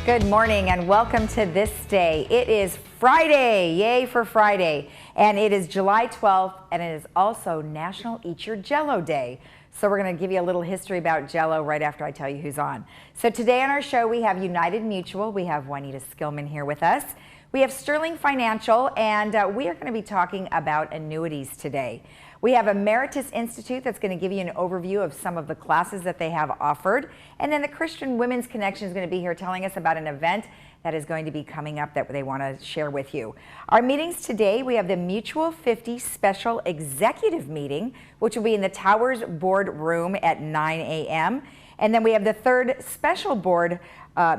Good morning and welcome to This Day. It is Friday, yay for Friday, and it is July 12th, and it is also National Eat Your Jell-O Day. So we're going to give you a little history about Jell-O right after I tell you who's on. So today on our show we have United Mutual, we have Juanita Skillman here with us, we have Sterling Financial, and we are going to be talking about annuities today. We have Emeritus Institute that's going to give you an overview of some of the classes that they have offered. And then the Christian Women's Connection is going to be here telling us about an event that is going to be coming up that they want to share with you. Our meetings today, we have the Mutual 50 Special Executive Meeting, which will be in the Towers Board Room at 9 a.m. And then we have the third special board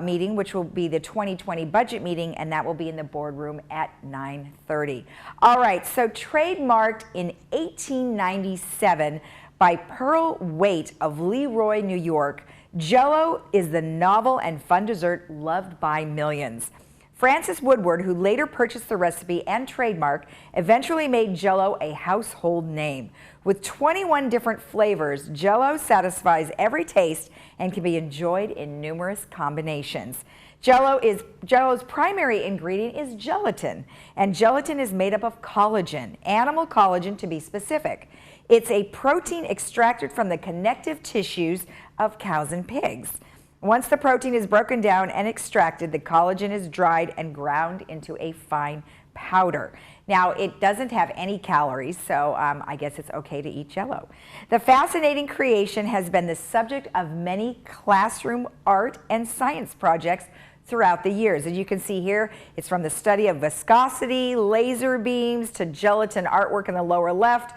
meeting, which will be the 2020 budget meeting, and that will be in the boardroom at 9:30. All right, so trademarked in 1897 by Pearl Waite of Leroy, New York, Jell-O is the novel and fun dessert loved by millions. Francis Woodward, who later purchased the recipe and trademark, eventually made Jell-O a household name. With 21 different flavors, Jell-O satisfies every taste and can be enjoyed in numerous combinations. Jell-O's primary ingredient is gelatin, and gelatin is made up of collagen, animal collagen to be specific. It's a protein extracted from the connective tissues of cows and pigs. Once the protein is broken down and extracted, the collagen is dried and ground into a fine powder. Now, it doesn't have any calories, so I guess it's okay to eat Jell-O. The fascinating creation has been the subject of many classroom art and science projects throughout the years. As you can see here, it's from the study of viscosity, laser beams, to gelatin artwork in the lower left,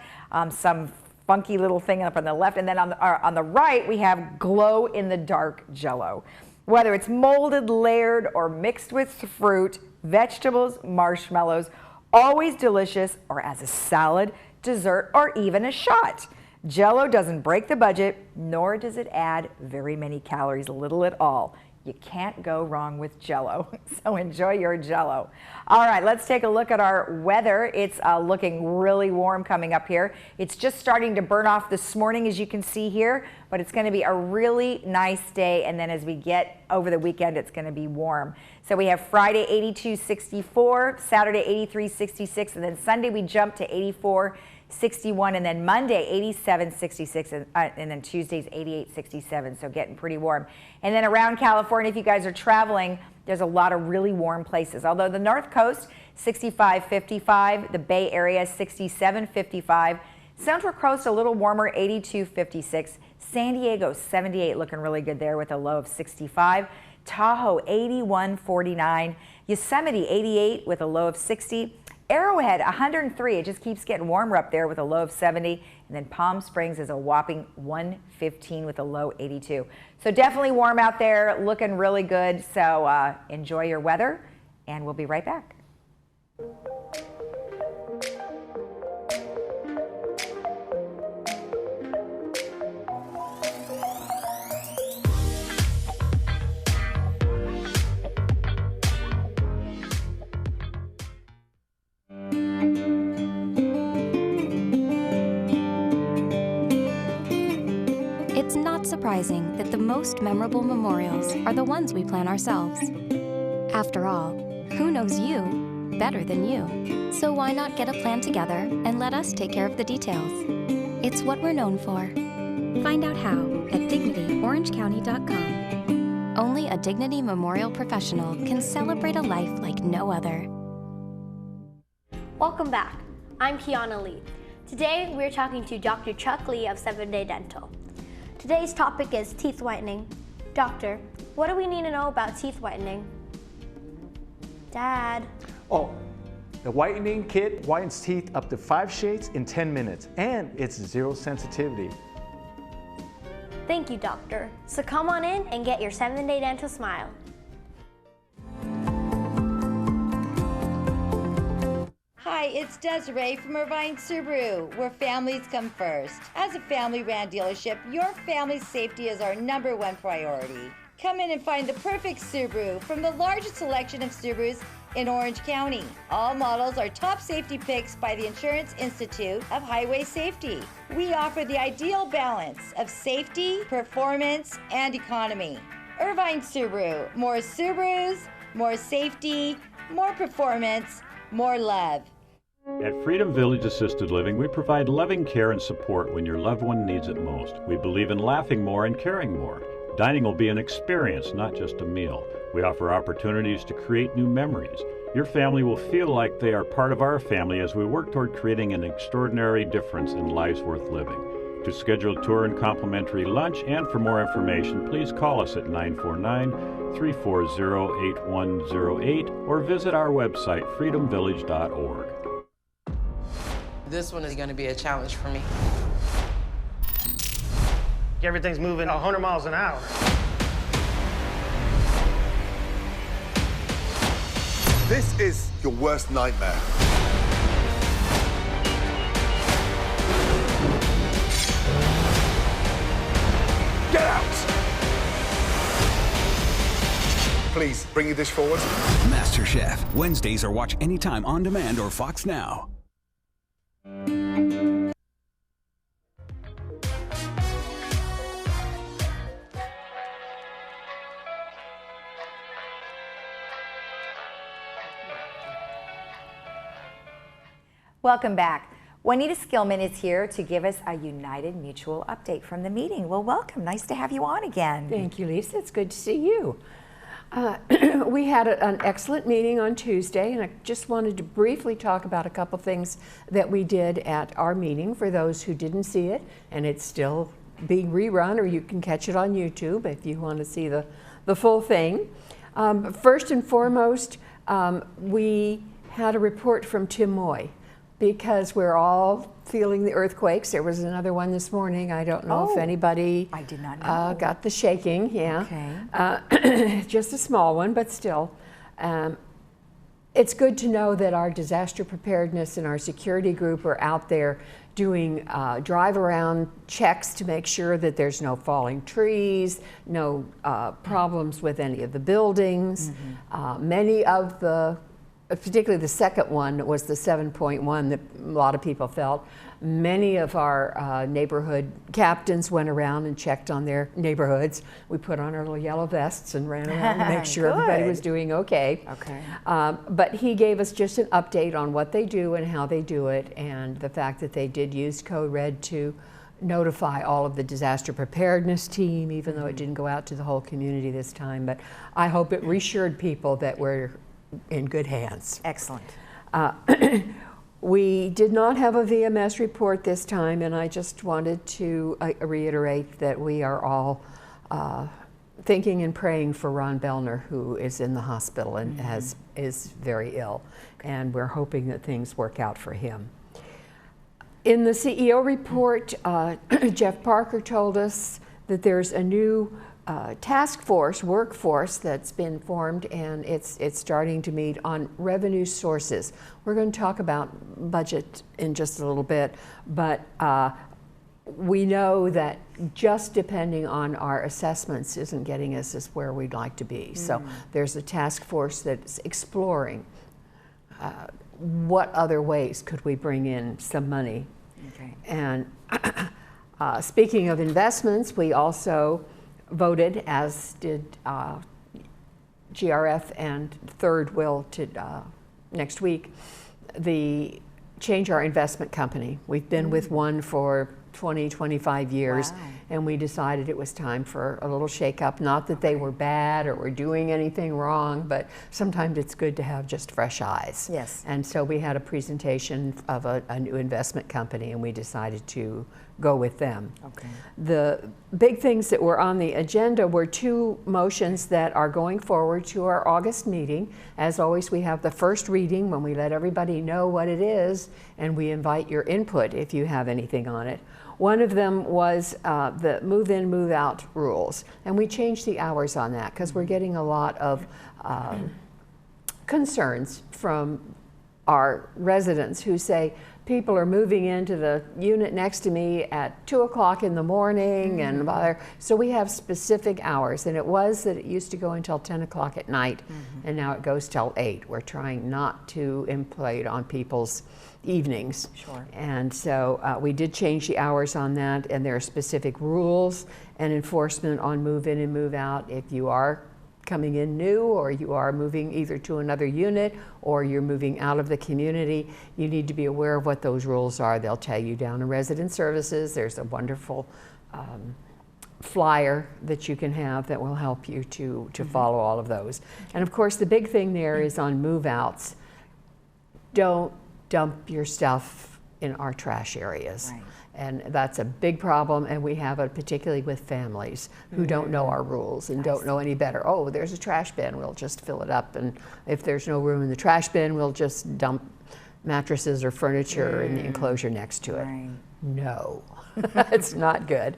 some funky little thing up on the left, and then on the right we have glow-in-the-dark Jell-O. Whether it's molded, layered, or mixed with fruit, vegetables, marshmallows, always delicious, or as a salad, dessert, or even a shot. Jell-O doesn't break the budget, nor does it add very many calories, little at all. You can't go wrong with Jell-O, so enjoy your Jell-O. All right, let's take a look at our weather. It's looking really warm coming up here. It's just starting to burn off this morning, as you can see here, but it's going to be a really nice day, and then as we get over the weekend, it's going to be warm. So we have Friday 82, 64, Saturday 83, 66, and then Sunday we jump to 84, 61, and then Monday 87, 66, and then Tuesday's 88, 67, so getting pretty warm. And then around California, if you guys are traveling, there's a lot of really warm places. Although the North Coast, 65, 55, the Bay Area, 67, 55, Central Coast a little warmer, 82, 56, San Diego, 78, looking really good there with a low of 65, Tahoe, 81, 49, Yosemite, 88 with a low of 60, Arrowhead, 103. It just keeps getting warmer up there with a low of 70. And then Palm Springs is a whopping 115 with a low 82. So definitely warm out there, looking really good. So enjoy your weather, and we'll be right back. It's not surprising that the most memorable memorials are the ones we plan ourselves. After all, who knows you better than you? So why not get a plan together and let us take care of the details? It's what we're known for. Find out how at DignityOrangeCounty.com. Only a Dignity Memorial professional can celebrate a life like no other. Welcome back. I'm Kiana Lee. Today we're talking to Dr. Chuck Lee of 7-Day Dental. Today's topic is teeth whitening. Doctor, what do we need to know about teeth whitening? Dad. Oh, the whitening kit whitens teeth up to 5 shades in 10 minutes, and it's zero sensitivity. Thank you, doctor. So come on in and get your 7-Day Dental smile. Hi, it's Desiree from Irvine Subaru, where families come first. As a family-ran dealership, your family's safety is our #1 priority. Come in and find the perfect Subaru from the largest selection of Subarus in Orange County. All models are top safety picks by the Insurance Institute of Highway Safety. We offer the ideal balance of safety, performance, and economy. Irvine Subaru. More Subarus, more safety, more performance, more love. At Freedom Village Assisted Living, we provide loving care and support when your loved one needs it most. We believe in laughing more and caring more. Dining will be an experience, not just a meal. We offer opportunities to create new memories. Your family will feel like they are part of our family as we work toward creating an extraordinary difference in lives worth living. To schedule a tour and complimentary lunch and for more information, please call us at 949-340-8108 or visit our website, freedomvillage.org. This one is going to be a challenge for me. Everything's moving 100 miles an hour. This is your worst nightmare. Get out! Please, bring your dish forward. MasterChef. Wednesdays are watch anytime on demand or Fox Now. Welcome back. Juanita Skillman is here to give us a United Mutual update from the meeting. Well, welcome. Nice to have you on again. Thank you, Lisa. It's good to see you. We had an excellent meeting on Tuesday, and I just wanted to briefly talk about a couple things that we did at our meeting for those who didn't see it, and it's still being rerun, or you can catch it on YouTube if you want to see the full thing. First and foremost, we had a report from Tim Moy, because we're all feeling the earthquakes. There was another one this morning. I don't know if anybody I did not know. got the shaking. Yeah, Okay. just a small one, but still. It's good to know that our disaster preparedness and our security group are out there doing drive-around checks to make sure that there's no falling trees, no problems with any of the buildings. Many of the particularly the second one was the 7.1 that a lot of people felt. Many of our neighborhood captains went around and checked on their neighborhoods. We put on our little yellow vests and ran around to make sure everybody was doing okay. But he gave us just an update on what they do and how they do it, and the fact that they did use Code Red to notify all of the disaster preparedness team, even though it didn't go out to the whole community this time. But I hope it reassured people that we're in good hands. Excellent. We did not have a VMS report this time, and I just wanted to reiterate that we are all thinking and praying for Ron Bellner, who is in the hospital and is very ill, and we're hoping that things work out for him. In the CEO report, Jeff Parker told us that there's a new task force, workforce that's been formed, and it's starting to meet on revenue sources. We're going to talk about budget in just a little bit, but we know that just depending on our assessments isn't getting us as where we'd like to be. So there's a task force that's exploring what other ways could we bring in some money. And speaking of investments, we also voted, as did GRF and Third will next week, change our investment company. We've been with one for 20, 25 years, and we decided it was time for a little shake-up. Not that they were bad or were doing anything wrong, but sometimes it's good to have just fresh eyes. Yes. And so we had a presentation of a new investment company, and we decided to go with them. Okay. The big things that were on the agenda were two motions that are going forward to our August meeting. As always, we have the first reading when we let everybody know what it is, and we invite your input if you have anything on it. One of them was the move-in, move-out rules, and we changed the hours on that because we're getting a lot of concerns from our residents who say, people are moving into the unit next to me at 2 o'clock in the morning, and so we have specific hours. And it was that it used to go until 10 o'clock at night, and now it goes till 8. We're trying not to implode on people's evenings. Sure. And so we did change the hours on that, and there are specific rules and enforcement on move in and move out. If you are coming in new, or you are moving either to another unit, or you're moving out of the community, you need to be aware of what those rules are. They'll tell you down in Resident Services. There's a wonderful flyer that you can have that will help you to follow all of those. And of course, the big thing there is on move outs, don't dump your stuff in our trash areas. Right. And that's a big problem, and we have it particularly with families who don't know our rules and don't know any better. Oh, there's a trash bin, we'll just fill it up, and if there's no room in the trash bin, we'll just dump mattresses or furniture in the enclosure next to it. Right. No, it's not good.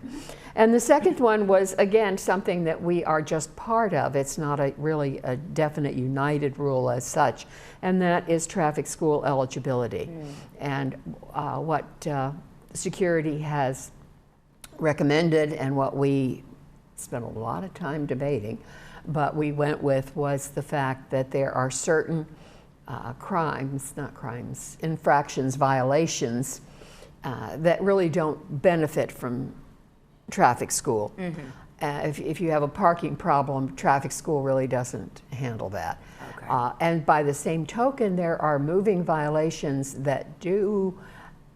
And the second one was, again, something that we are just part of. It's not really a definite united rule as such, and that is traffic school eligibility. And what security has recommended, and what we spent a lot of time debating, but we went with, was the fact that there are certain infractions, violations that really don't benefit from traffic school. If you have a parking problem, traffic school really doesn't handle that. Okay. And by the same token, there are moving violations that do,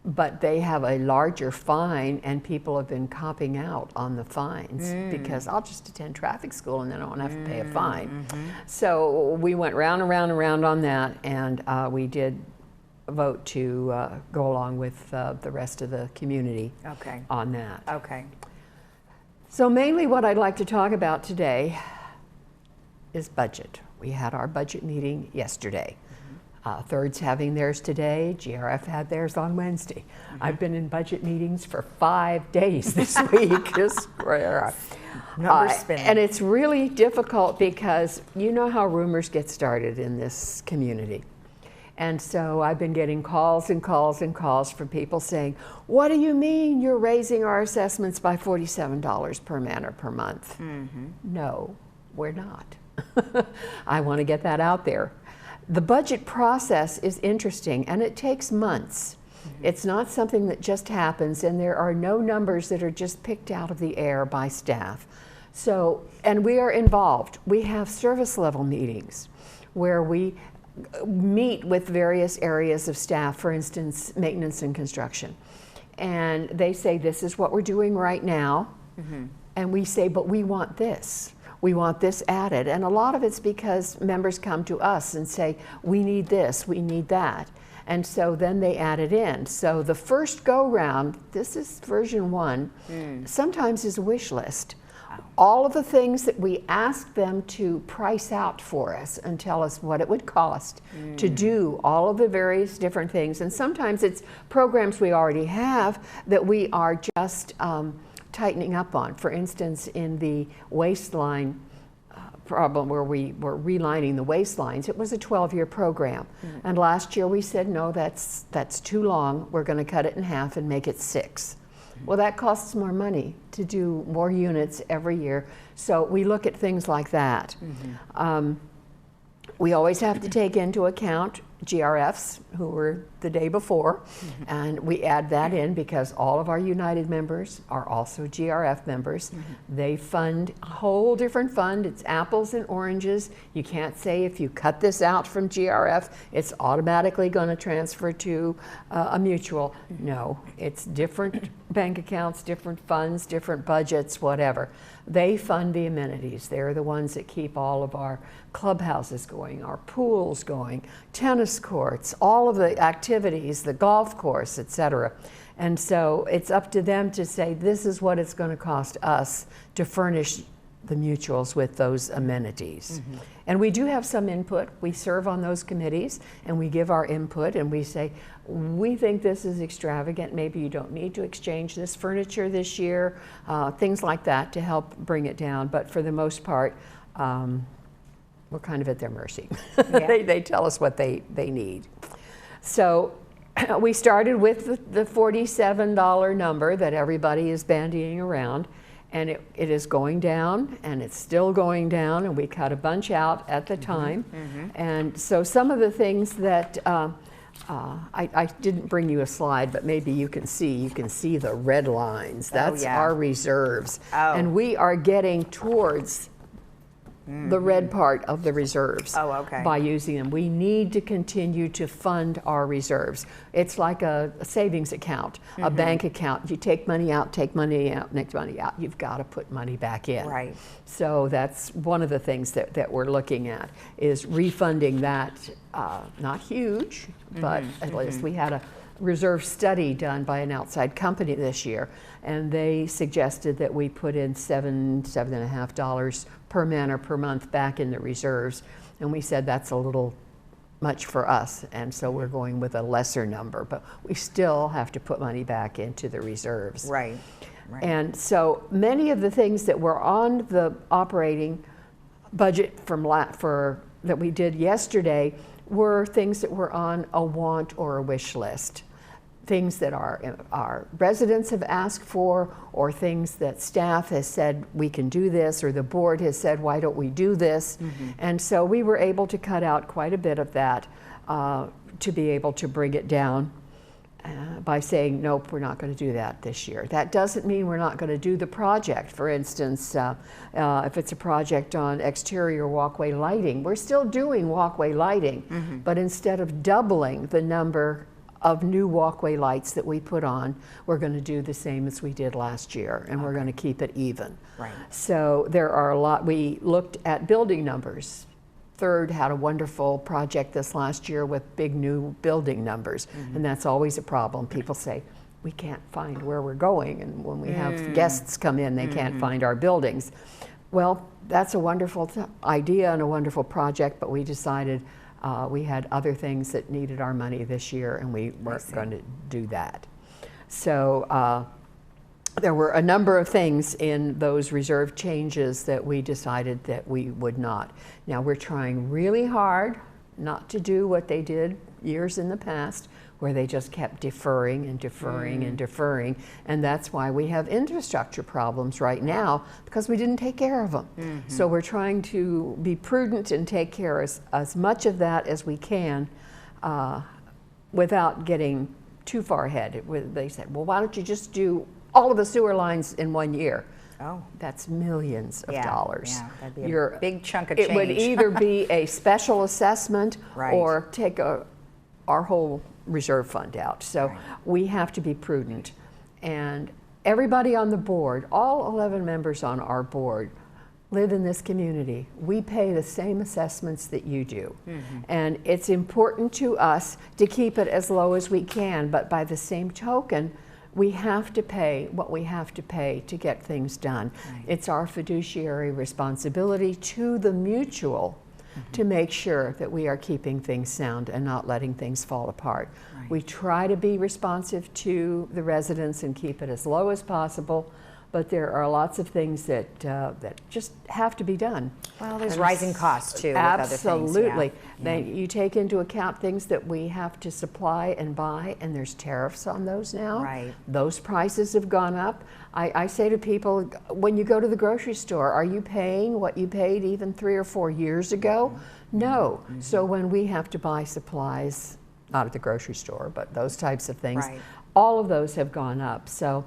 but they have a larger fine, and people have been copping out on the fines because I'll just attend traffic school and then I won't have to pay a fine. So we went round and round and round on that, and we did vote to go along with the rest of the community on that. Okay. So mainly what I'd like to talk about today is budget. We had our budget meeting yesterday. Third's having theirs today. GRF had theirs on Wednesday. I've been in budget meetings for 5 days this week. Numbers spinning. And it's really difficult because you know how rumors get started in this community. And so I've been getting calls and calls and calls from people saying, what do you mean you're raising our assessments by $47 per man or per month? No, we're not. I want to get that out there. The budget process is interesting, and it takes months. It's not something that just happens, and there are no numbers that are just picked out of the air by staff. So, and we are involved. We have service level meetings where we meet with various areas of staff, for instance, maintenance and construction. And they say, this is what we're doing right now. And we say, but we want this. We want this added. And a lot of it's because members come to us and say, we need this, we need that. And so then they add it in. So the first go round, this is version 1, sometimes is a wish list. All of the things that we ask them to price out for us and tell us what it would cost to do all of the various different things. And sometimes it's programs we already have that we are just tightening up on. For instance, in the waistline problem where we were relining the waistlines, it was a 12-year program. And last year we said, no, that's too long. We're going to cut it in half and make it 6. Well, that costs more money to do more units every year. So we look at things like that. We always have to take into account GRFs who were the day before, and we add that in because all of our United members are also GRF members. They fund a whole different fund. It's apples and oranges. You can't say if you cut this out from GRF, it's automatically going to transfer to a mutual. No, it's different bank accounts, different funds, different budgets, whatever. They fund the amenities. They're the ones that keep all of our clubhouses going, our pools going, tennis courts, all of the activities, the golf course, etc. And so it's up to them to say, this is what it's going to cost us to furnish the mutuals with those amenities. And we do have some input. We serve on those committees and we give our input and we say, we think this is extravagant. Maybe you don't need to exchange this furniture this year, things like that to help bring it down. But for the most part, we're kind of at their mercy. They tell us what they need. So we started with the $47 number that everybody is bandying around, and it is going down, and it's still going down, and we cut a bunch out at the time. And so some of the things that I didn't bring you a slide, but maybe you can see the red lines. That's our reserves. And we are getting towards the red part of the reserves by using them. We need to continue to fund our reserves. It's like a savings account, a bank account. You take money out, take money out, take money out. You've got to put money back in. Right. So that's one of the things that we're looking at, is refunding that. Not huge, but at least we had a reserve study done by an outside company this year, and they suggested that we put in $7.50 per man or per month back in the reserves, and we said that's a little much for us, and so we're going with a lesser number, but we still have to put money back into the reserves. Right. And so many of the things that were on the operating budget that we did yesterday were things that were on a want or a wish list. Things that our residents have asked for, or things that staff has said we can do this, or the board has said why don't we do this. And so we were able to cut out quite a bit of that to be able to bring it down by saying nope, we're not going to do that this year. That doesn't mean we're not going to do the project. For instance, if it's a project on exterior walkway lighting, we're still doing walkway lighting, but instead of doubling the number of new walkway lights that we put on, we're going to do the same as we did last year, and we're going to keep it even. Right. So there are a lot. We looked at building numbers. Third had a wonderful project this last year with big new building numbers, and that's always a problem. People say, we can't find where we're going, and when we have guests come in, they can't find our buildings. Well, that's a wonderful idea and a wonderful project, but we decided we had other things that needed our money this year, and we weren't going to do that. So there were a number of things in those reserve changes that we decided that we would not. Now we're trying really hard not to do what they did years in the past, where they just kept deferring and deferring and deferring, and that's why we have infrastructure problems right now, because we didn't take care of them. So we're trying to be prudent and take care of as much of that as we can without getting too far ahead. They said, well, why don't you just do all of the sewer lines in 1 year? Oh, that's millions of dollars. Yeah, that'd be a big chunk of change. It would either be a special assessment or take our whole reserve fund out. So we have to be prudent. And everybody on the board, all 11 members on our board, live in this community. We pay the same assessments that you do. And it's important to us to keep it as low as we can, but by the same token, we have to pay what we have to pay to get things done. It's our fiduciary responsibility to the mutual to make sure that we are keeping things sound and not letting things fall apart. We try to be responsive to the residents and keep it as low as possible, but there are lots of things that that just have to be done. Well, there's rising costs too. Absolutely. With other You take into account things that we have to supply and buy, and there's tariffs on those now. Right. Those prices have gone up. I say to people, when you go to the grocery store, are you paying what you paid even 3 or 4 years ago? No. So when we have to buy supplies, not at the grocery store, but those types of things, all of those have gone up. So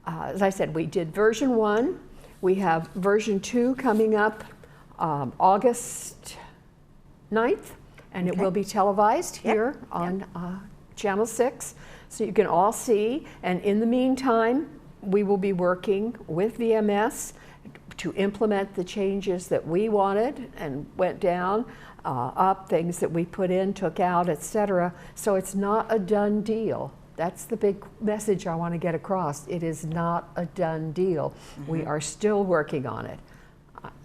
as I said, we did version 1. We have version 2 coming up August 9th, and it will be televised here on Channel 6, so you can all see. And in the meantime, we will be working with VMS to implement the changes that we wanted and went down, up, things that we put in, took out, etc. So it's not a done deal. That's the big message I want to get across. It is not a done deal. We are still working on it.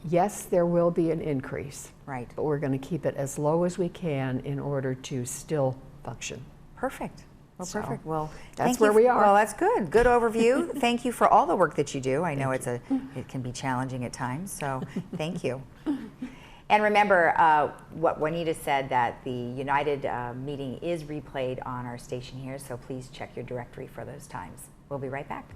Yes, there will be an increase, but we're going to keep it as low as we can in order to still function. Perfect. Well, perfect. Well, that's where we are. Well, that's good. Good overview. Thank you for all the work that you do. I know it can be challenging at times, so thank you. And remember what Juanita said, that the United meeting is replayed on our station here, so please check your directory for those times. We'll be right back.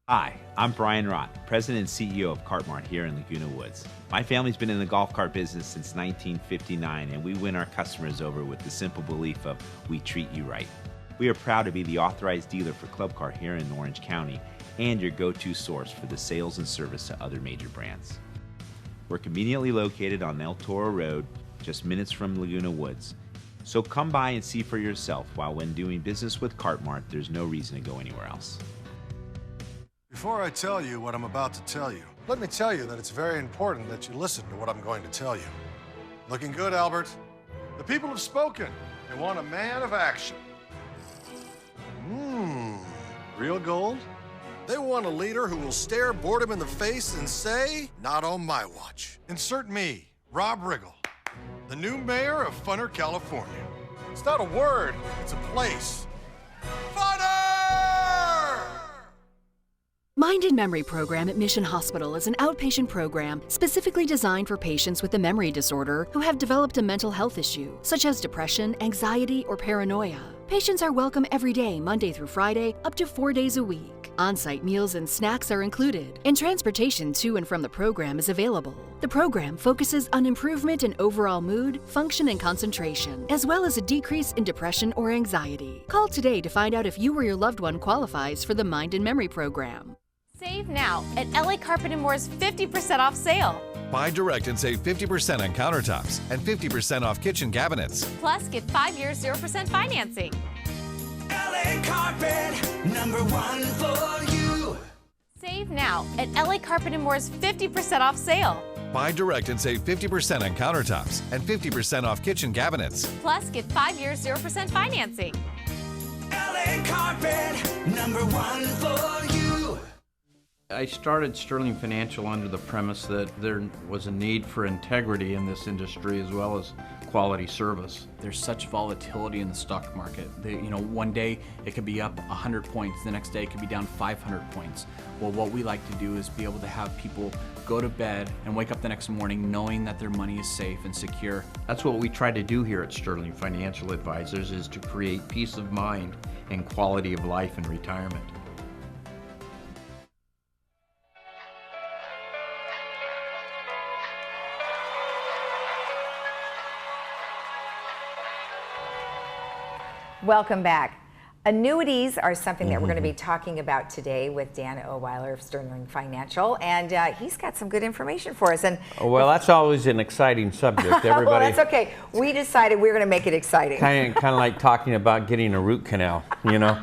Hi, I'm Brian Rott, President and CEO of Cartmart here in Laguna Woods. My family's been in the golf cart business since 1959, and we win our customers over with the simple belief of we treat you right. We are proud to be the authorized dealer for Club Car here in Orange County and your go-to source for the sales and service to other major brands. We're conveniently located on El Toro Road, just minutes from Laguna Woods. So come by and see for yourself, while when doing business with Cartmart, there's no reason to go anywhere else. Before I tell you what I'm about to tell you, let me tell you that it's very important that you listen to what I'm going to tell you. Looking good, Albert. The people have spoken. They want a man of action. Real gold? They want a leader who will stare boredom in the face and say, not on my watch. Insert me, Rob Riggle, the new mayor of Funner, California. It's not a word, it's a place. Funner! Mind and Memory Program at Mission Hospital is an outpatient program specifically designed for patients with a memory disorder who have developed a mental health issue, such as depression, anxiety, or paranoia. Patients are welcome every day, Monday through Friday, up to 4 days a week. On-site meals and snacks are included, and transportation to and from the program is available. The program focuses on improvement in overall mood, function, and concentration, as well as a decrease in depression or anxiety. Call today to find out if you or your loved one qualifies for the Mind and Memory Program. Save now at LA Carpet & More's 50% off sale. Buy direct and save 50% on countertops and 50% off kitchen cabinets. Plus, get 5 years 0% financing. LA Carpet, #1 for you. Save now at LA Carpet & More's 50% off sale. Buy direct and save 50% on countertops and 50% off kitchen cabinets. Plus, get 5 years 0% financing. LA Carpet, #1 for you. I started Sterling Financial under the premise that there was a need for integrity in this industry as well as quality service. There's such volatility in the stock market. One day it could be up 100 points, the next day it could be down 500 points. Well, what we like to do is be able to have people go to bed and wake up the next morning knowing that their money is safe and secure. That's what we try to do here at Sterling Financial Advisors, is to create peace of mind and quality of life in retirement. Welcome back. Annuities are something that we're going to be talking about today with Dan Oweiler of Sterling Financial, and he's got some good information for us. And well, that's always an exciting subject. Everybody. Well, that's okay. We decided we were going to make it exciting. Kind of like talking about getting a root canal, you know.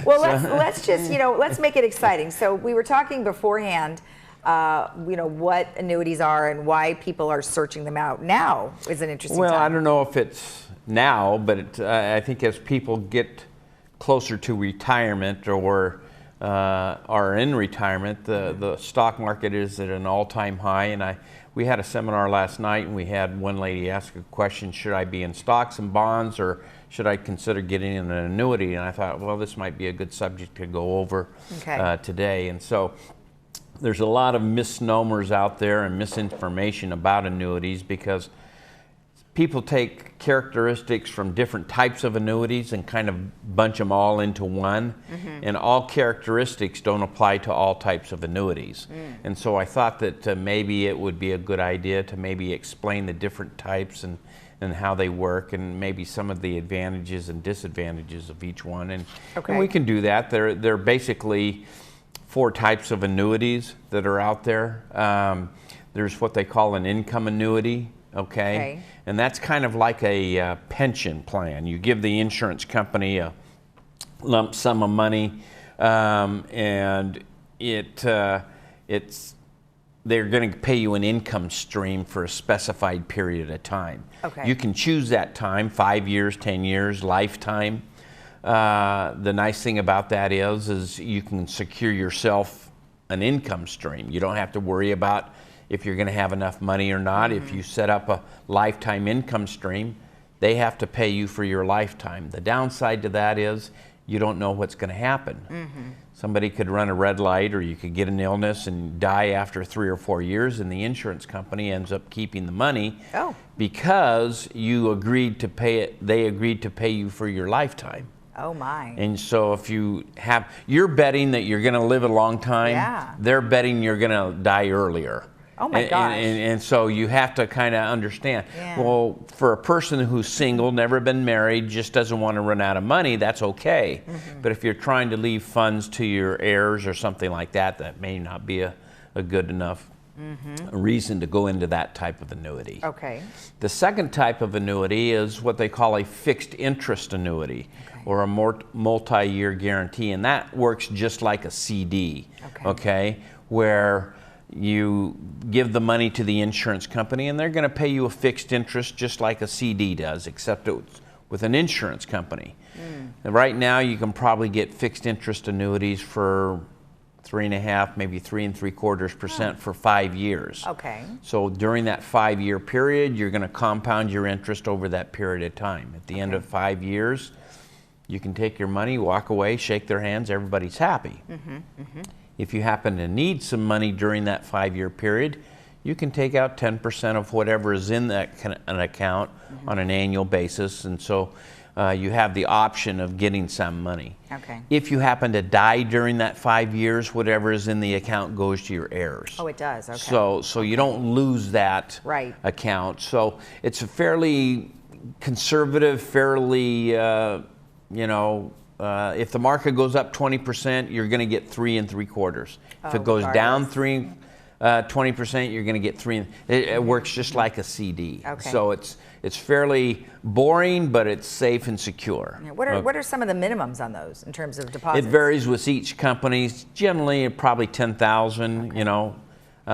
Well, let's just let's make it exciting. So we were talking beforehand. What annuities are and why people are searching them out. Now is an interesting time. Well, I don't know if it's now, but I think as people get closer to retirement or are in retirement, the stock market is at an all-time high. And we had a seminar last night, and we had one lady ask a question: should I be in stocks and bonds, or should I consider getting an annuity? And I thought, well, this might be a good subject to go over today. And so there's a lot of misnomers out there and misinformation about annuities, because people take characteristics from different types of annuities and kind of bunch them all into one. And all characteristics don't apply to all types of annuities. And so I thought that maybe it would be a good idea to maybe explain the different types and how they work, and maybe some of the advantages and disadvantages of each one. And we can do that. They're basically 4 types of annuities that are out there. There's what they call an income annuity. Okay. And that's kind of like a pension plan. You give the insurance company a lump sum of money, and they're going to pay you an income stream for a specified period of time. You can choose that time: 5 years, 10 years, lifetime. The nice thing about that is you can secure yourself an income stream. You don't have to worry about if you're going to have enough money or not. If you set up a lifetime income stream, they have to pay you for your lifetime. The downside to that is you don't know what's going to happen. Somebody could run a red light, or you could get an illness and die after 3 or 4 years, and the insurance company ends up keeping the money because you agreed to pay it. They agreed to pay you for your lifetime. Oh my. And so if you're betting that you're going to live a long time, they're betting you're going to die earlier. Oh my gosh. And so you have to kind of understand, well, for a person who's single, never been married, just doesn't want to run out of money, that's okay. But if you're trying to leave funds to your heirs or something like that, that may not be a good enough reason to go into that type of annuity. Okay. The second type of annuity is what they call a fixed interest annuity, or a multi-year guarantee, and that works just like a CD, okay, where you give the money to the insurance company and they're going to pay you a fixed interest just like a CD does, except it's with an insurance company. And right now you can probably get fixed interest annuities for 3.5%, maybe 3 3/4% for 5 years. Okay. So during that 5-year period, you're going to compound your interest over that period of time. At the end of 5 years, you can take your money, walk away, shake their hands, everybody's happy. If you happen to need some money during that 5-year period, you can take out 10% of whatever is in that an account on an annual basis, and so you have the option of getting some money. Okay. If you happen to die during that 5 years, whatever is in the account goes to your heirs. Oh, it does. Okay. So you don't lose that account. So it's a fairly conservative, fairly if the market goes up 20%, you're going to get 3 3/4. If it goes down 20%, you're going to get 3. It works just like a CD. Okay. So it's fairly boring, but it's safe and secure. What are some of the minimums on those in terms of deposits? It varies with each company. Generally, probably 10,000.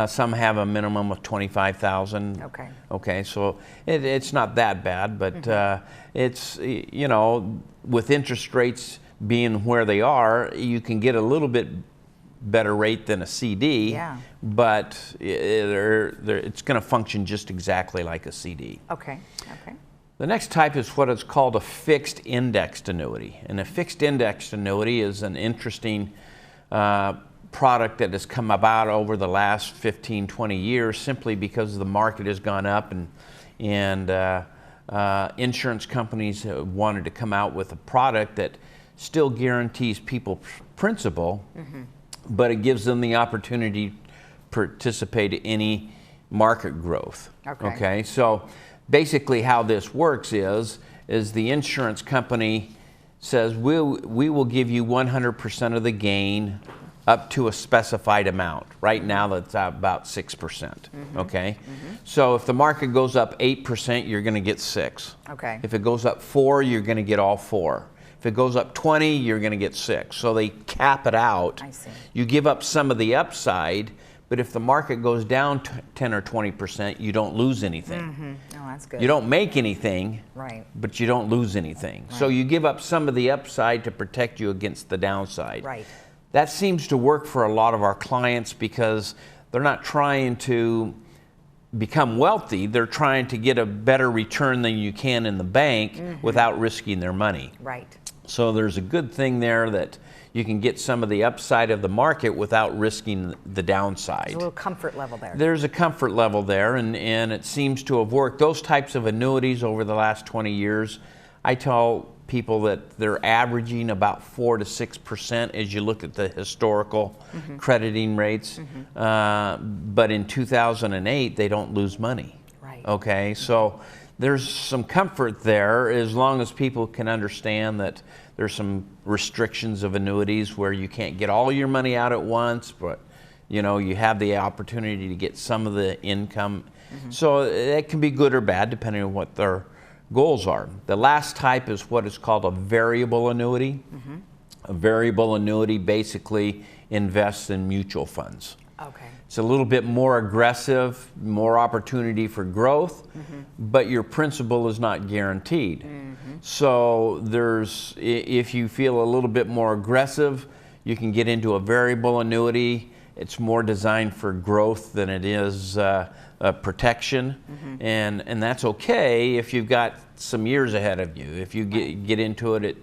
Some have a minimum of 25,000. Okay. Okay, so it's not that bad, but it's with interest rates being where they are, you can get a little bit better rate than a CD. But it's going to function just exactly like a CD. Okay. The next type is what is called a fixed indexed annuity, and a fixed indexed annuity is an interesting product that has come about over the last 15-20 years simply because the market has gone up, and insurance companies wanted to come out with a product that still guarantees people principal, but it gives them the opportunity to participate in any market growth. Okay, so basically how this works is the insurance company says we will give you 100% of the gain up to a specified amount. Right now that's about 6%. Okay, so if the market goes up 8%, you're going to get 6. Okay. If it goes up 4, you're going to get all 4. If it goes up 20, you're going to get 6. So they cap it out. I see. You give up some of the upside, but if the market goes down 10 or 20%, you don't lose anything. Oh, that's good. You don't make anything, right, but you don't lose anything. So you give up some of the upside to protect you against the downside. Right. That seems to work for a lot of our clients because they're not trying to become wealthy. They're trying to get a better return than you can in the bank without risking their money. Right. So there's a good thing there that you can get some of the upside of the market without risking the downside. There's a little comfort level there. There's a comfort level there, and it seems to have worked. Those types of annuities over the last 20 years, I tell people that they're averaging about 4 to 6% as you look at the historical crediting rates. But in 2008, they don't lose money. Right. Okay, so there's some comfort there as long as people can understand that there's some restrictions of annuities where you can't get all your money out at once, but you have the opportunity to get some of the income. So it can be good or bad depending on what their goals are. The last type is what is called a variable annuity. A variable annuity basically invests in mutual funds. Okay. It's a little bit more aggressive, more opportunity for growth, but your principal is not guaranteed. So if you feel a little bit more aggressive, you can get into a variable annuity, it's more designed for growth than it is protection, and that's okay if you've got some years ahead of you. If you get into it at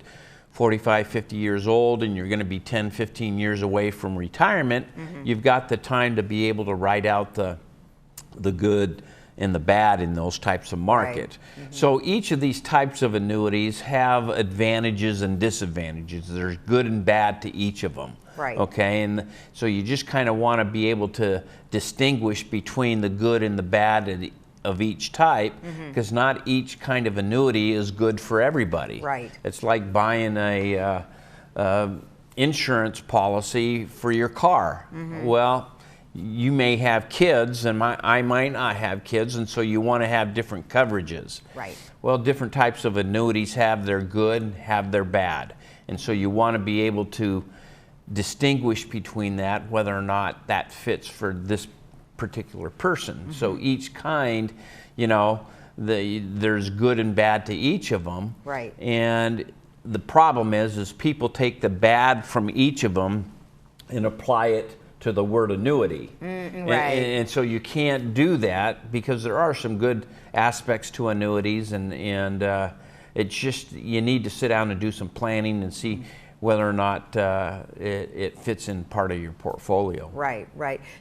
45, 50 years old and you're going to be 10, 15 years away from retirement, you've got the time to be able to ride out the good and the bad in those types of market. So each of these types of annuities have advantages and disadvantages. There's good and bad to each of them. Okay, and so you just kind of want to be able to distinguish between the good and the bad of each type, because not each kind of annuity is good for everybody. It's like buying a insurance policy for your car. Well, you may have kids, and I might not have kids, and so you want to have different coverages. Well, different types of annuities have their good, have their bad, and so you want to be able to distinguish between that, whether or not that fits for this particular person. So each kind, you know, there's good and bad to each of them. And the problem is people take the bad from each of them and apply it to the word annuity. And so you can't do that, because there are some good aspects to annuities, and it's just, you need to sit down and do some planning and see whether or not it fits in part of your portfolio.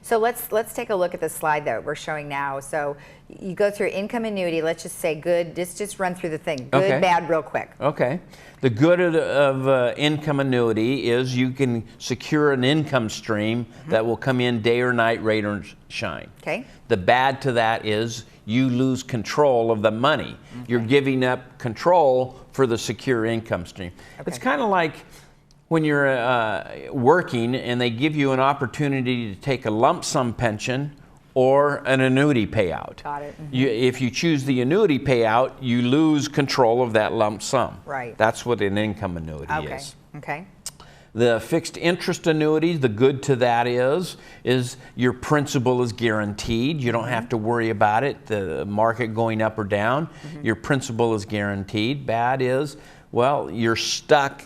So let's take a look at the slide that we're showing now. So you go through income annuity. Let's just say good. Just run through the thing. Good, bad, real quick. The good of income annuity is you can secure an income stream that will come in day or night, rain or shine. The bad to that is you lose control of the money. You're giving up control for the secure income stream. It's kind of like when you're working and they give you an opportunity to take a lump sum pension or an annuity payout. If you choose the annuity payout, you lose control of that lump sum. That's what an income annuity is. The fixed interest annuity, the good to that is your principal is guaranteed. You don't have to worry about it, the market going up or down. Your principal is guaranteed. Bad is, well, you're stuck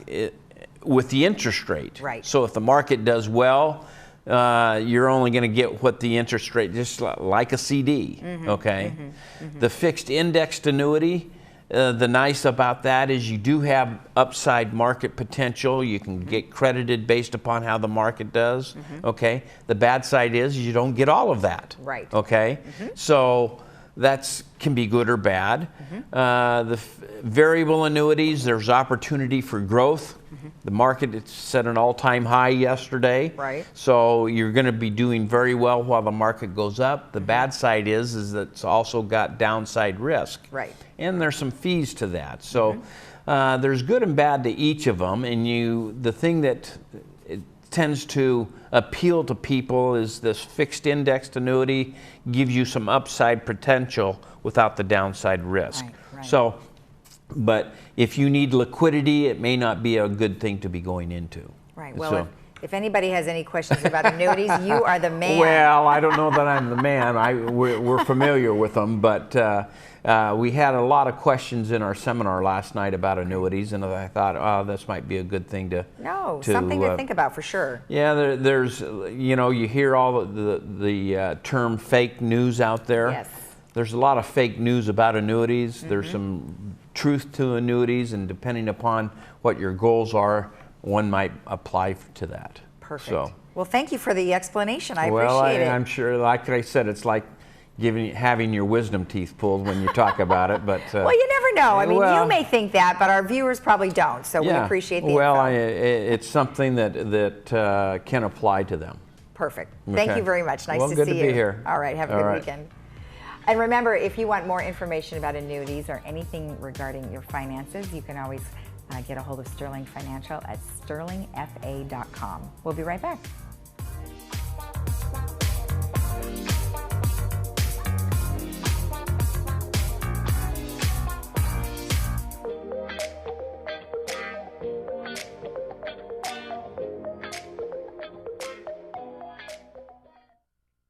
with the interest rate. So if the market does well, you're only going to get what the interest rate, just like a CD. The fixed indexed annuity, the nice about that is you do have upside market potential. You can get credited based upon how the market does. The bad side is you don't get all of that. So that can be good or bad. The variable annuities, there's opportunity for growth. The market set an all-time high yesterday. So you're going to be doing very well while the market goes up. The bad side is that it's also got downside risk. And there's some fees to that. So there's good and bad to each of them. And the thing that tends to appeal to people is this fixed indexed annuity gives you some upside potential without the downside risk. So, but if you need liquidity, it may not be a good thing to be going into. Well, if anybody has any questions about annuities, you are the man. Well, I don't know that I'm the man. We're familiar with them, but we had a lot of questions in our seminar last night about annuities, and I thought, oh, this might be a good thing to something to think about for sure. Yeah, there's, you know, you hear all the term fake news out there. There's a lot of fake news about annuities. There's some truth to annuities, and depending upon what your goals are, one might apply to that. Perfect. Well, thank you for the explanation. I appreciate it. I'm sure, like I said, it's like having your wisdom teeth pulled when you talk about it, but well, you never know. I mean, you may think that, but our viewers probably don't. So we appreciate the info. It's something that can apply to them. Perfect. Thank you very much. Nice to see you. Well, good to be here. All right. Have a good weekend. And remember, if you want more information about annuities or anything regarding your finances, you can always get a hold of Sterling Financial at sterlingfa.com. We'll be right back.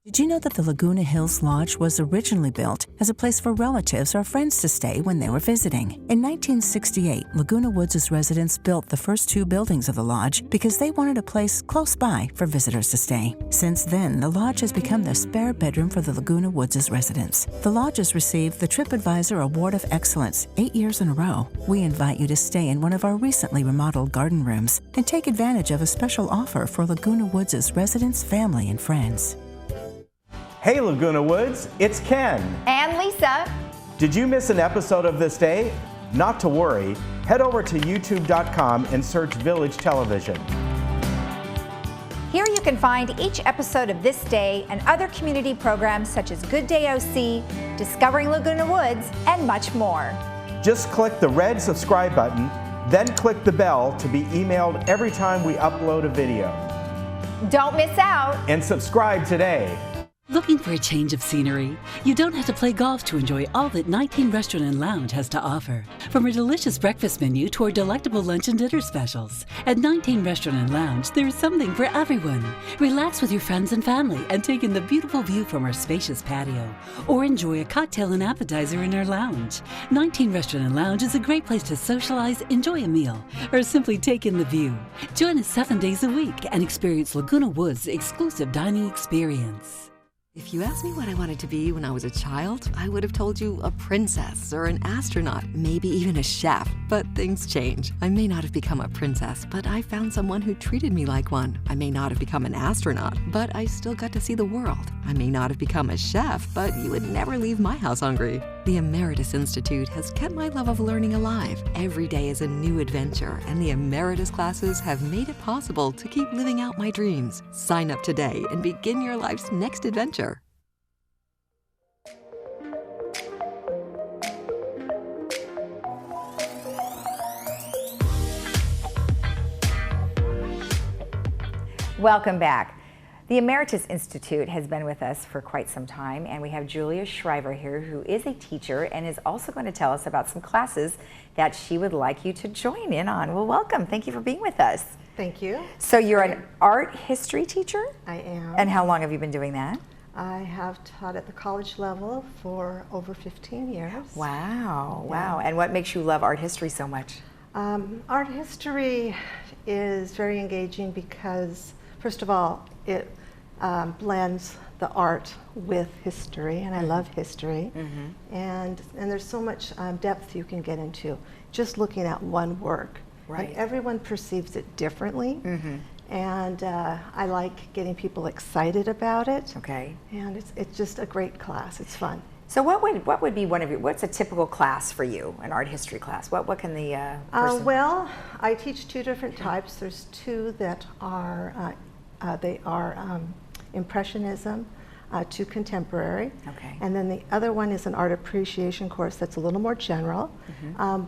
Did you know that the Laguna Hills Lodge was originally built as a place for relatives or friends to stay when they were visiting. In 1968, Laguna Woods' residents built the first 2 buildings of the lodge because they wanted a place close by for visitors to stay. Since then, the lodge has become the spare bedroom for the Laguna Woods' residents. The lodge has received the TripAdvisor Award of Excellence 8 years in a row. We invite you to stay in one of our recently remodeled garden rooms and take advantage of a special offer for Laguna Woods' residents, family, and friends. Hey Laguna Woods, it's Ken. And Lisa. Did you miss an episode of This Day? Not to worry. Head over to youtube.com and search Village Television. Here you can find each episode of This Day and other community programs such as Good Day OC, Discovering Laguna Woods, and much more. Just click the red subscribe button, then click the bell to be emailed every time we upload a video. Don't miss out. And subscribe today. Looking for a change of scenery? You don't have to play golf to enjoy all that 19 Restaurant and Lounge has to offer. From a delicious breakfast menu to our delectable lunch and dinner specials. At 19 Restaurant and Lounge, there is something for everyone. Relax with your friends and family and take in the beautiful view from our spacious patio. Or enjoy a cocktail and appetizer in our lounge. 19 Restaurant and Lounge is a great place to socialize, enjoy a meal, or simply take in the view. Join us 7 days a week and experience Laguna Woods' exclusive dining experience. If you asked me what I wanted to be when I was a child, I would have told you a princess or an astronaut, maybe even a chef. But things change. I may not have become a princess, but I found someone who treated me like one. I may not have become an astronaut, but I still got to see the world. I may not have become a chef, but you would never leave my house hungry. The Emeritus Institute has kept my love of learning alive. Every day is a new adventure, and the Emeritus classes have made it possible to keep living out my dreams. Sign up today and begin your life's next adventure. Welcome back. The Emeritus Institute has been with us for quite some time, and we have Julia Shriver here, who is a teacher and is also going to tell us about some classes that she would like you to join in on. Well, welcome. Thank you for being with us. Thank you. So you're an art history teacher? I am. And how long have you been doing that? I have taught at the college level for over 15 years. Wow, wow. And what makes you love art history so much? Art history is very engaging because, first of all, it blends the art with history, and I love history. And there's so much depth you can get into just looking at one work. Right. And everyone perceives it differently. And I like getting people excited about it. Okay. And it's just a great class. It's fun. So what would be one of your, what's a typical class for you, an art history class? What can the person? Well, I teach 2 different types. There's 2 that are, Impressionism to Contemporary. Okay. And then the other one is an art appreciation course that's a little more general.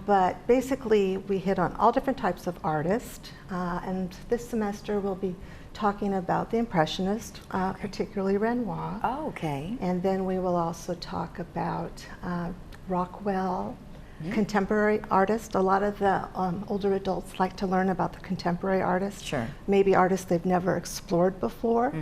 But basically, we hit on all different types of artists. And this semester, we'll be talking about the Impressionist, particularly Renoir. Oh, okay. And then we will also talk about Rockwell, contemporary artists. A lot of the older adults like to learn about the contemporary artists. Sure. Maybe artists they've never explored before.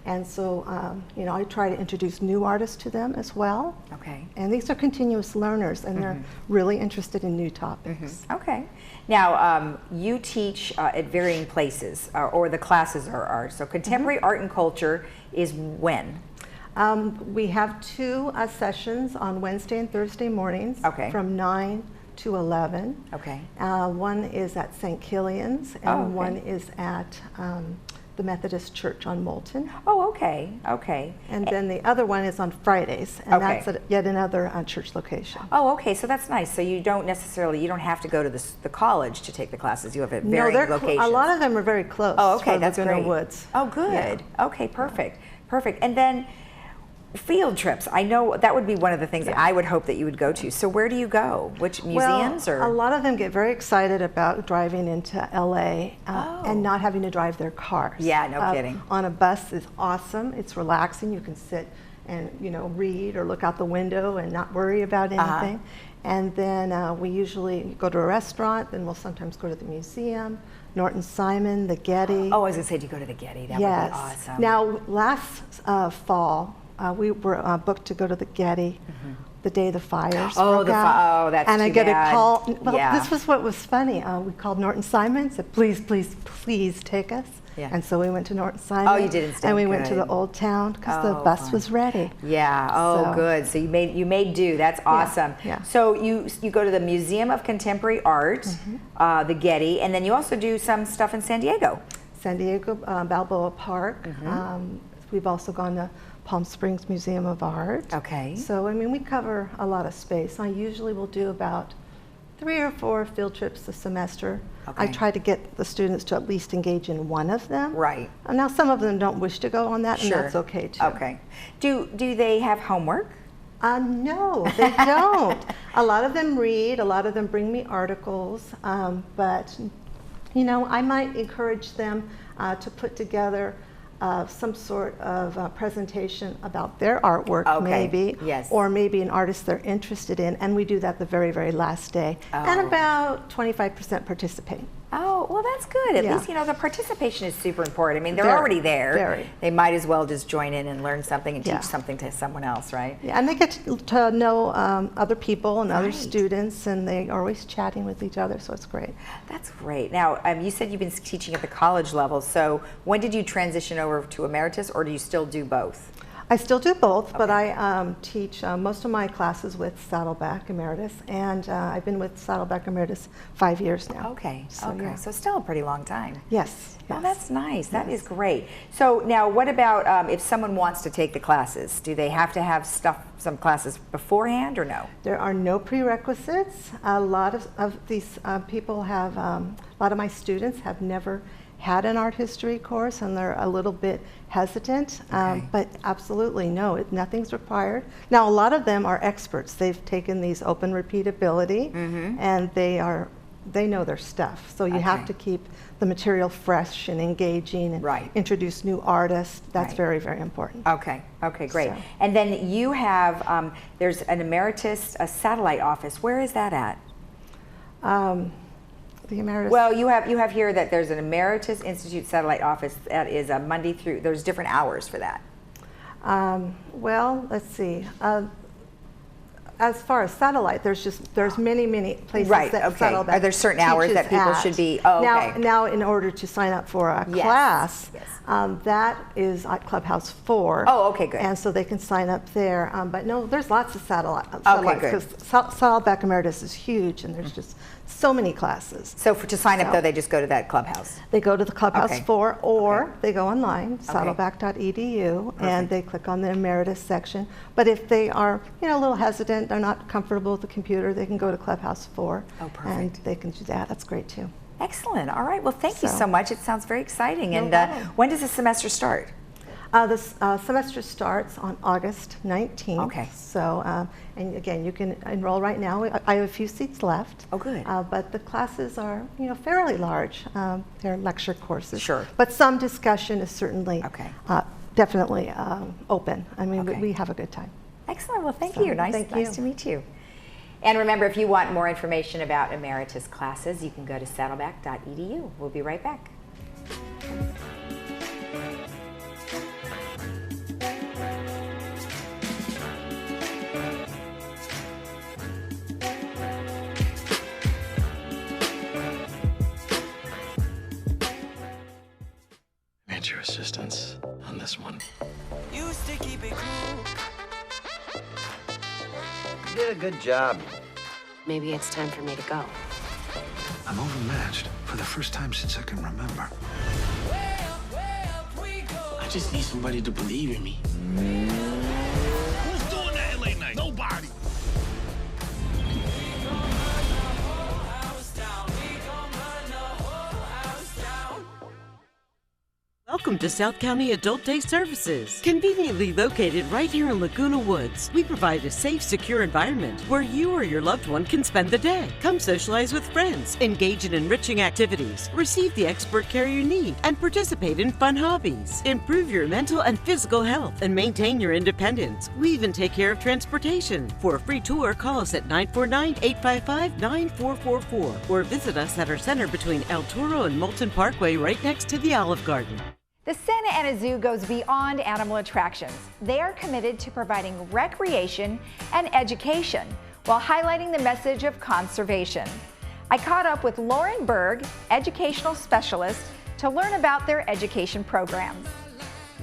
And so, you know, I try to introduce new artists to them as well. Okay. And these are continuous learners, and they're really interested in new topics. Okay. Now, you teach at varying places, or the classes are art. So contemporary art and culture is when? We have 2 sessions on Wednesday and Thursday mornings from 9 to 11. Okay. One is at St. Killian's, and one is at the Methodist Church on Moulton. Oh, okay, okay. And then the other one is on Fridays, and that's at yet another church location. Oh, okay, so that's nice. So you don't have to go to the college to take the classes. You have at varying locations. A lot of them are very close. Oh, okay, for that's Laguna great. Woods. Oh, good. Yeah. Okay, perfect, perfect. And then field trips. I know that would be one of the things that I would hope that you would go to. So where do you go? Which museums? Well, a lot of them get very excited about driving into LA and not having to drive their cars. Yeah, no kidding. On a bus is awesome. It's relaxing. You can sit and read or look out the window and not worry about anything. And then we usually go to a restaurant, then we'll sometimes go to the museum, Norton Simon, the Getty. Oh, I was going to say, do you go to the Getty? That would be awesome. Now, last fall, we were booked to go to the Getty the day the fires Oh, broke out. that's and too I get bad. a call. Well, Yeah. this was what was funny. We called Norton Simon, said, please, please, please take us. Yeah. And so we went to Norton Simon. Oh, you did instead. And we went to Good. the Old Town because the Oh, bus fun. was ready. Yeah. Oh, So- good. So you made do. That's awesome. yeah. So you go to the Museum of Contemporary Art, the Getty, and then you also do some stuff in San Diego. San Diego, Balboa Park. We've also gone to Palm Springs Museum of Art. Okay. So, I mean, we cover a lot of space. I usually will do about 3 or 4 field trips a semester. I Okay. try to get the students to at least engage in one of them. Right. Now, some of them don't wish to go on that, Sure. and that's okay too. Okay. Do they have homework? No, they don't. A lot of them read, a lot of them bring me articles, but you know, I might encourage them to put together some sort of presentation about their artwork, Okay, maybe, yes. or maybe an artist they're interested in, and we do that the very, very last day, and Oh. about 25% participate. Oh, well, that's good. At Yeah. least, you know, the participation is super important. I mean, they're Very, already there. very. They might as well just join in and learn something and Yeah. teach something to someone else, right? Yeah, and they get to know other people and other Right. students, and they are always chatting with each other, so it's great. That's great. Now, you said you've been teaching at the college level, so when did you transition over to emeritus, or do you still do both? I still do both, but I teach most of my classes with Saddleback Emeritus, and I've been with Saddleback Emeritus 5 years now. Okay, So, okay, yeah. so still a pretty long time. Yes. Oh, that's nice. That is great. So now, what about if someone wants to take the classes? Do they have to have some classes beforehand, or no? There are no prerequisites. A lot of these people have, a lot of my students have never had an art history course, and they're a little bit hesitant, but absolutely no, nothing's required. Now, a lot of them are experts. They've taken these open repeatability, and they know their stuff. So you have to keep the material fresh and engaging, and introduce new artists. That's very, very important. Okay, okay, great. So- And then you have, there's an emeritus satellite office. Where is that at? The emeritus. Well, you have here that there's an Emeritus Institute satellite office that is Monday through, there's different hours for that. Well, let's see. As far as satellite, there's many places Right, that okay. Saddleback Are there certain hours teaches that people at. should be- oh, okay. Now, in order to sign up for a Yes, class, that is at Clubhouse 4. Oh, okay, good. And so they can sign up there. But no, there's lots of satellites. Okay, good. Because Saddleback Emeritus is huge, and there's just so many classes. So to sign up, though, they just go to that Clubhouse? They go to the Clubhouse Okay. 4, or they go online, saddleback.edu, and they click on the Emeritus section. But if they are, you know, a little hesitant, they're not comfortable with the computer, they can go to Clubhouse 4. Oh, perfect. And they can do that. That's great too. Excellent. All right. Well, thank you so much. It sounds very exciting. No And problem. when does the semester start? This semester starts on August 19th. Okay. So, and again, you can enroll right now. I have a few seats left. Oh, good. But the classes are, you know, fairly large. They're lecture courses. Sure. But some discussion is certainly definitely open. I mean, we have a good time. Excellent. Well, thank So, you. Nice thank you. to meet you. And remember, if you want more information about Emeritus classes, you can go to saddleback.edu. We'll be right back. Need your assistance on this one. Used to keep it cool. You did a good job. Maybe it's time for me to go. I'm overmatched for the first time since I can remember. I just need somebody to believe in me. Who's doing that late night? Nobody. Welcome to South County Adult Day Services. Conveniently located right here in Laguna Woods, we provide a safe, secure environment where you or your loved one can spend the day. Come socialize with friends, engage in enriching activities, receive the expert care you need, and participate in fun hobbies. Improve your mental and physical health and maintain your independence. We even take care of transportation. For a free tour, call us at 949-855-9444 or visit us at our center between El Toro and Moulton Parkway right next to the Olive Garden. The Santa Ana Zoo goes beyond animal attractions. They are committed to providing recreation and education while highlighting the message of conservation. I caught up with Lauren Berg, educational specialist, to learn about their education programs.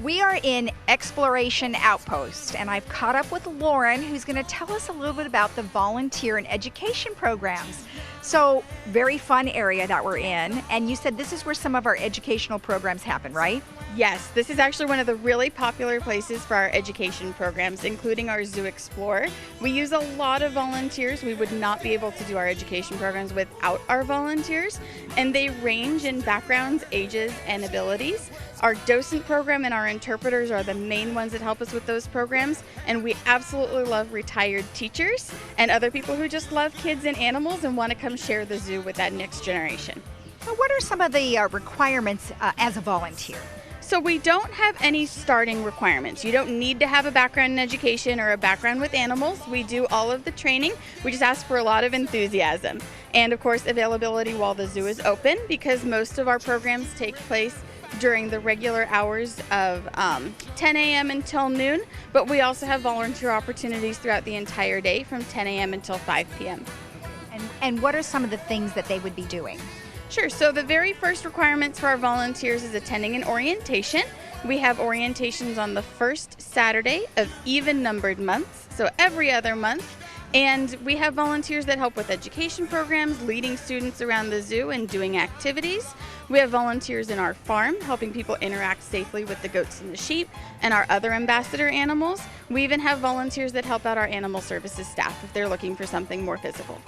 We are in Exploration Outpost, and I've caught up with Lauren, who's going to tell us a little bit about the volunteer and education programs. So, very fun area that we're in, and you said this is where some of our educational programs happen, right? Yes, this is actually one of the really popular places for our education programs, including our Zoo Explorer. We use a lot of volunteers. We would not be able to do our education programs without our volunteers, and they range in backgrounds, ages, and abilities. Our docent program and our interpreters are the main ones that help us with those programs, and we absolutely love retired teachers and other people who just love kids and animals and want to come share the zoo with that next generation. So what are some of the requirements as a volunteer? So we don't have any starting requirements. You don't need to have a background in education or a background with animals. We do all of the training. We just ask for a lot of enthusiasm. And of course, availability while the zoo is open, because most of our programs take place during the regular hours of 10 a.m. until noon, but we also have volunteer opportunities throughout the entire day from 10 a.m. until 5 p.m. And what are some of the things that they would be doing? Sure, so the very first requirements for our volunteers is attending an orientation. We have orientations on the first Saturday of even-numbered months, so every other month. And we have volunteers that help with education programs, leading students around the zoo and doing activities. We have volunteers in our farm, helping people interact safely with the goats and the sheep and our other ambassador animals. We even have volunteers that help out our animal services staff if they're looking for something more physical.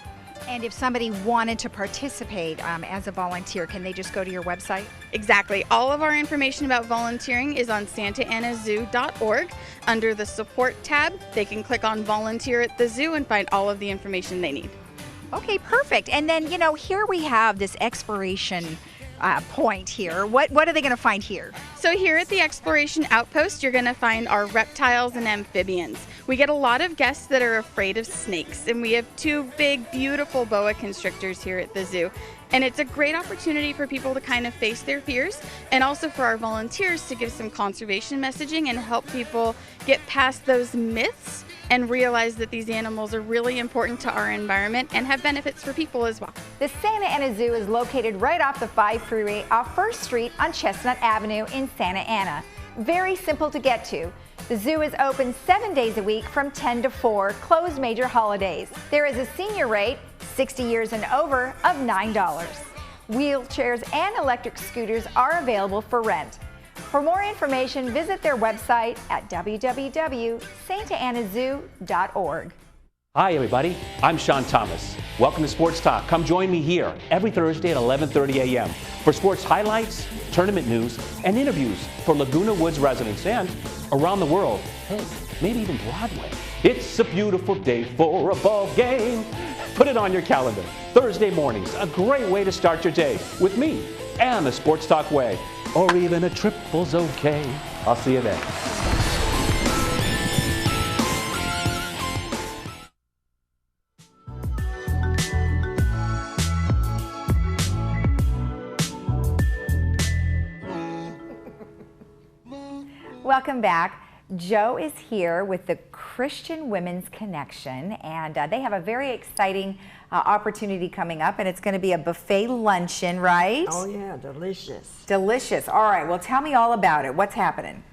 And if somebody wanted to participate as a volunteer, can they just go to your website? Exactly. All of our information about volunteering is on santaanazoo.org. Under the support tab, they can click on volunteer at the zoo and find all of the information they need. Okay, perfect. And then, you know, here we have this exploration point here. What are they going to find here? So here at the Exploration Outpost, you're going to find our reptiles and amphibians. We get a lot of guests that are afraid of snakes, and we have two big, beautiful boa constrictors here at the zoo. And it's a great opportunity for people to kind of face their fears, and also for our volunteers to give some conservation messaging and help people get past those myths and realize that these animals are really important to our environment and have benefits for people as well. The Santa Ana Zoo is located right off the 5 freeway off 1st Street on Chestnut Avenue in Santa Ana. Very simple to get to. The zoo is open 7 days a week from 10 to 4, closed major holidays. There is a senior rate, 60 years and over, of $9. Wheelchairs and electric scooters are available for rent. For more information, visit their website at www.santaanazoo.org. Hi everybody, I'm Sean Thomas. Welcome to Sports Talk. Come join me here every Thursday at 11:30 a.m. for sports highlights, tournament news, and interviews for Laguna Woods residents and around the world. Hey, maybe even Broadway. It's a beautiful day for a ball game. Put it on your calendar. Thursday mornings, a great way to start your day with me and the Sports Talk way. Or even a triple's okay. I'll see you then. Welcome back. Joe is here with the Christian Women's Connection, and they have a very exciting opportunity coming up, and it's going to be a buffet luncheon, right? Oh yeah, delicious. Delicious. All right, well tell me all about it. What's happening?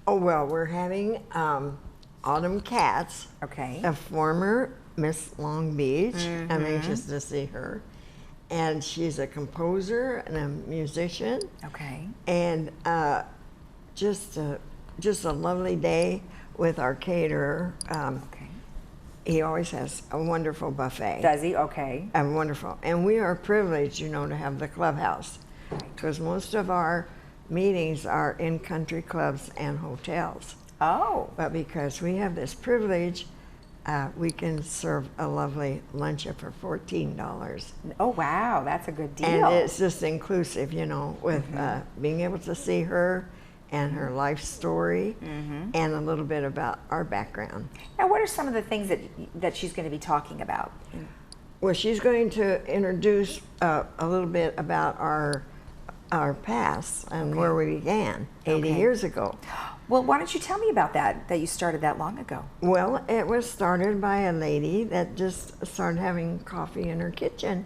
Oh well, we're having Autumn Katz, okay, a former Miss Long Beach. I'm anxious to see her. And she's a composer and a musician. Okay. And just a lovely day with our caterer. Okay. He always has a wonderful buffet. Does he? Okay. Wonderful. And we are privileged, you know, to have the clubhouse, because most of our meetings are in country clubs and hotels. Oh. But because we have this privilege, we can serve a lovely lunch for $14. Oh, wow, that's a good deal. And it's just inclusive, you know, with being able to see her and her life story and a little bit about our background. Now, what are some of the things that she's going to be talking about? Well, she's going to introduce a little bit about our our past and where we began 80 years ago. Well, why don't you tell me about that you started that long ago? Well, it was started by a lady that just started having coffee in her kitchen.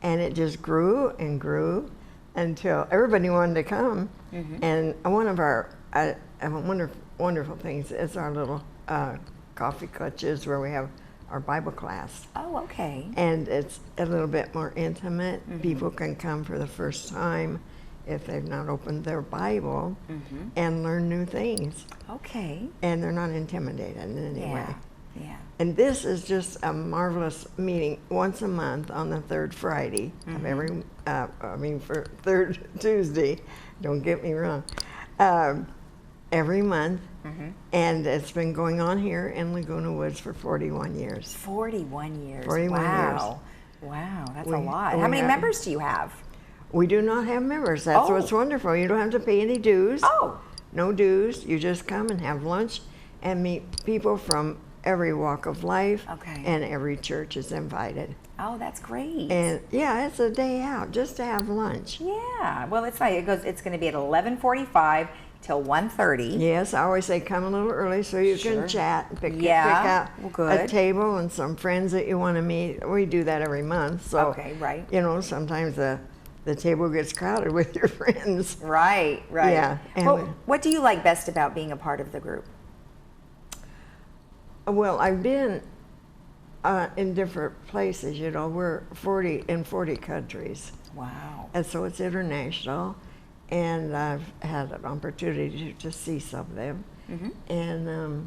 And it just grew and grew until everybody wanted to come. And one of our wonderful things is our little coffee clutches where we have our Bible class. Oh, okay. And it's a little bit more intimate. People can come for the first time if they've not opened their Bible and learn new things. Okay. And they're not intimidated in any way. Yeah. And this is just a marvelous meeting once a month on the third Friday of every, for third Tuesday, don't get me wrong, every month. And it's been going on here in Laguna Woods for 41 years. 41 years. 41 wow. years. Wow, that's a lot. How many members do you have? We do not have members. That's what's wonderful. You don't have to pay any dues. Oh. No dues. You just come and have lunch and meet people from every walk of life. Okay. And every church is invited. Oh, that's great. And yeah, it's a day out just to have lunch. Yeah. Well, it's like it's going to be at 11:45 till 1:30. Yes, I always say come a little early so you can chat and pick out a table and some friends that you want to meet. We do that every month. So, okay, right. You know, sometimes the table gets crowded with your friends. Right, right. Yeah. Well, what do you like best about being a part of the group? Well, I've been in different places, you know. We're in 40 countries. Wow. And so it's international. And I've had an opportunity to see some of them. And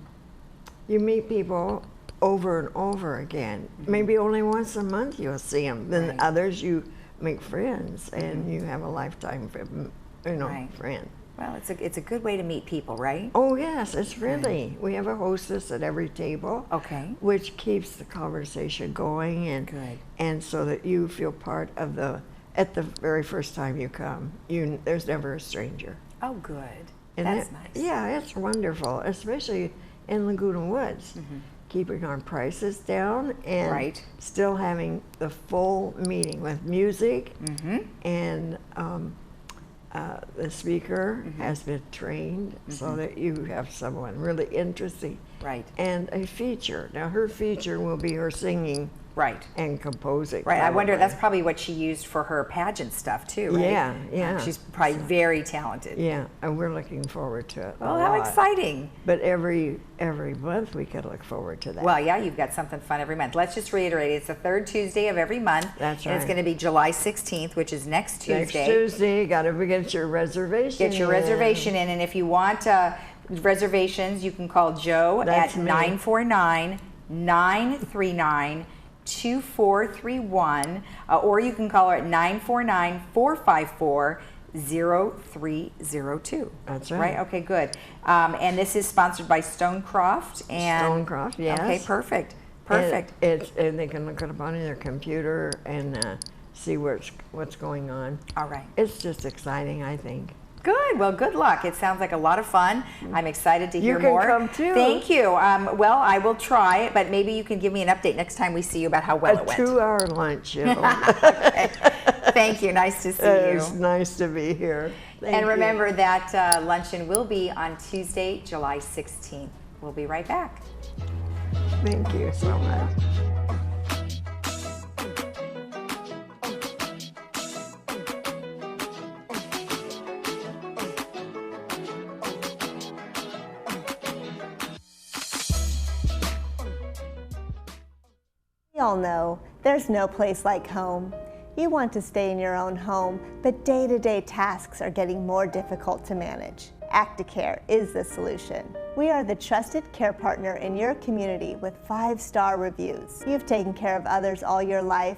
you meet people over and over again. Maybe only once a month you'll see them. Then others you make friends and you have a lifetime friend. Well, it's a good way to meet people, right? Oh yes, it's really. We have a hostess at every table. Okay. Which keeps the conversation going and so that you feel part of at the very first time you come. There's never a stranger. Oh, good. And that's nice. Yeah, it's wonderful, especially in Laguna Woods. Keeping our prices down and still having the full meeting with music and the speaker has been trained so that you have someone really interesting. Right. And a feature. Now her feature will be her singing and composing. Right. I wonder, that's probably what she used for her pageant stuff too, right? Yeah, yeah. She's probably very talented. Yeah, and we're looking forward to it. Well, how exciting. But every month we could look forward to that. Well, yeah, you've got something fun every month. Let's just reiterate, it's the third Tuesday of every month. That's right. And it's going to be July 16th, which is next Tuesday. Next Tuesday, got to get your reservation Get your reservation in, and if you want reservations, you can call Joe at 949-939-2431, or you can call her at 949-454-0302. That's right. Right? Okay, good. And this is sponsored by Stonecroft. Stonecroft, yes. Okay, perfect. Perfect. And they can look it up on their computer and see what's going on. All right. It's just exciting, I think. Good. Well, good luck. It sounds like a lot of fun. I'm excited to hear more. You can come too. Thank you. Well, I will try, but maybe you can give me an update next time we see you about how well it went. A 2-hour lunch. Okay. Thank you. Nice to see you. It's nice to be here. And remember that luncheon will be on Tuesday, July 16th. We'll be right back. Thank you so much. We all know there's no place like home. You want to stay in your own home, but day-to-day tasks are getting more difficult to manage. Acticare is the solution. We are the trusted care partner in your community with 5-star reviews. You've taken care of others all your life.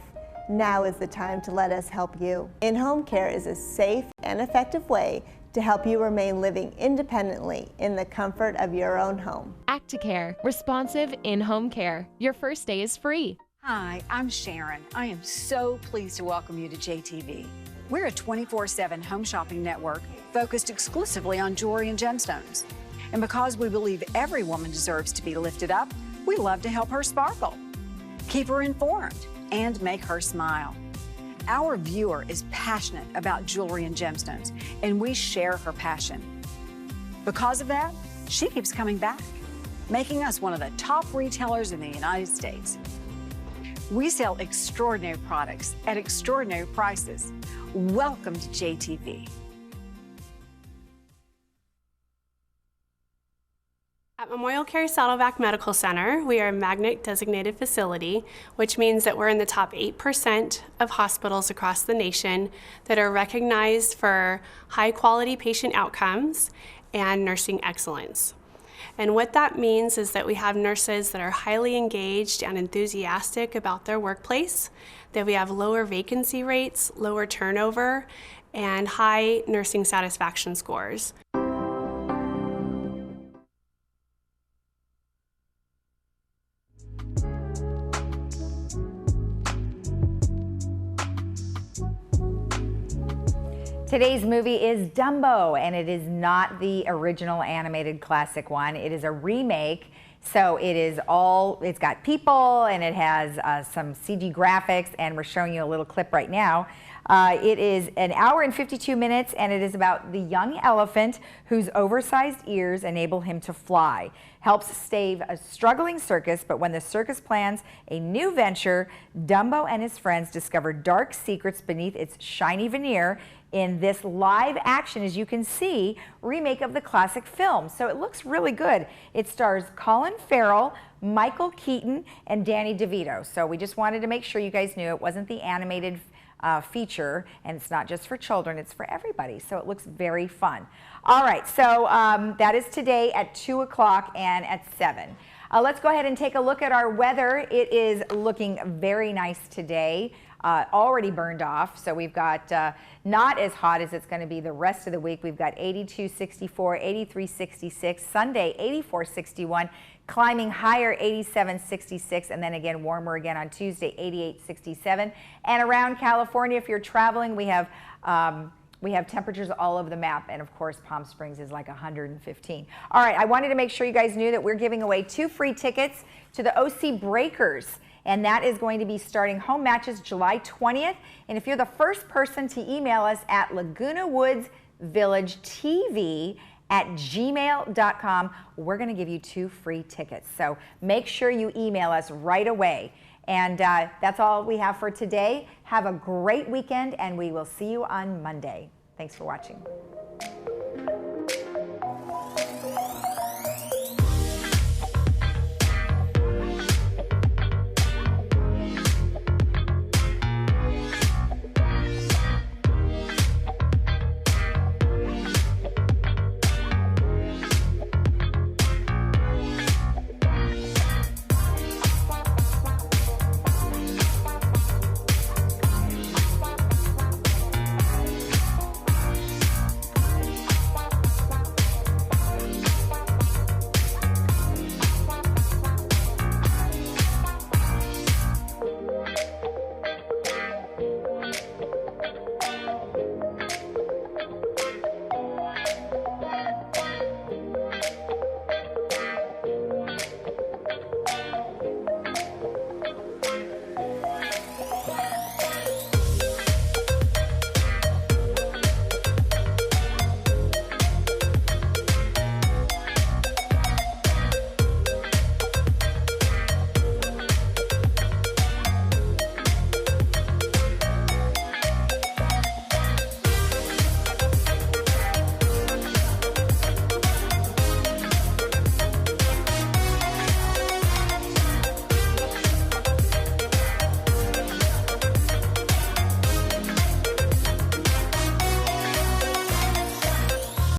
Now is the time to let us help you. In-home care is a safe and effective way to help you remain living independently in the comfort of your own home. Acticare, responsive in-home care. Your first day is free. Hi, I'm Sharon. I am so pleased to welcome you to JTV. We're a 24/7 home shopping network focused exclusively on jewelry and gemstones. And because we believe every woman deserves to be lifted up, we love to help her sparkle, keep her informed, and make her smile. Our viewer is passionate about jewelry and gemstones, and we share her passion. Because of that, she keeps coming back, making us one of the top retailers in the United States. We sell extraordinary products at extraordinary prices. Welcome to JTV. At Memorial Carey Saddleback Medical Center, we are a magnet designated facility, which means that we're in the top 8% of hospitals across the nation that are recognized for high quality patient outcomes and nursing excellence. And what that means is that we have nurses that are highly engaged and enthusiastic about their workplace, that we have lower vacancy rates, lower turnover, and high nursing satisfaction scores. Today's movie is Dumbo, and it is not the original animated classic one. It is a remake, so it's got people and it has some CG graphics, and we're showing you a little clip right now. It is an hour and 52 minutes, and it is about the young elephant whose oversized ears enable him to fly. Helps save a struggling circus, but when the circus plans a new venture, Dumbo and his friends discover dark secrets beneath its shiny veneer in this live action, as you can see, remake of the classic film. So it looks really good. It stars Colin Farrell, Michael Keaton, and Danny DeVito. So we just wanted to make sure you guys knew it wasn't the animated feature, and it's not just for children, it's for everybody. So it looks very fun. All right, so that is today at 2 o'clock and at 7. Let's go ahead and take a look at our weather. It is looking very nice today. Already burned off, so we've got not as hot as it's going to be the rest of the week. We've got 82, 64, 83, 66, Sunday 84, 61, climbing higher 87, 66, and then again warmer again on Tuesday 88, 67. And around California, if you're traveling, we have temperatures all over the map, and of course Palm Springs is like 115. All right, I wanted to make sure you guys knew that we're giving away 2 free tickets to the OC Breakers, and that is going to be starting home matches July 20th. And if you're the first person to email us at Laguna Woods Village TV at gmail.com, we're going to give you 2 free tickets. So make sure you email us right away. And that's all we have for today. Have a great weekend, and we will see you on Monday. Thanks for watching.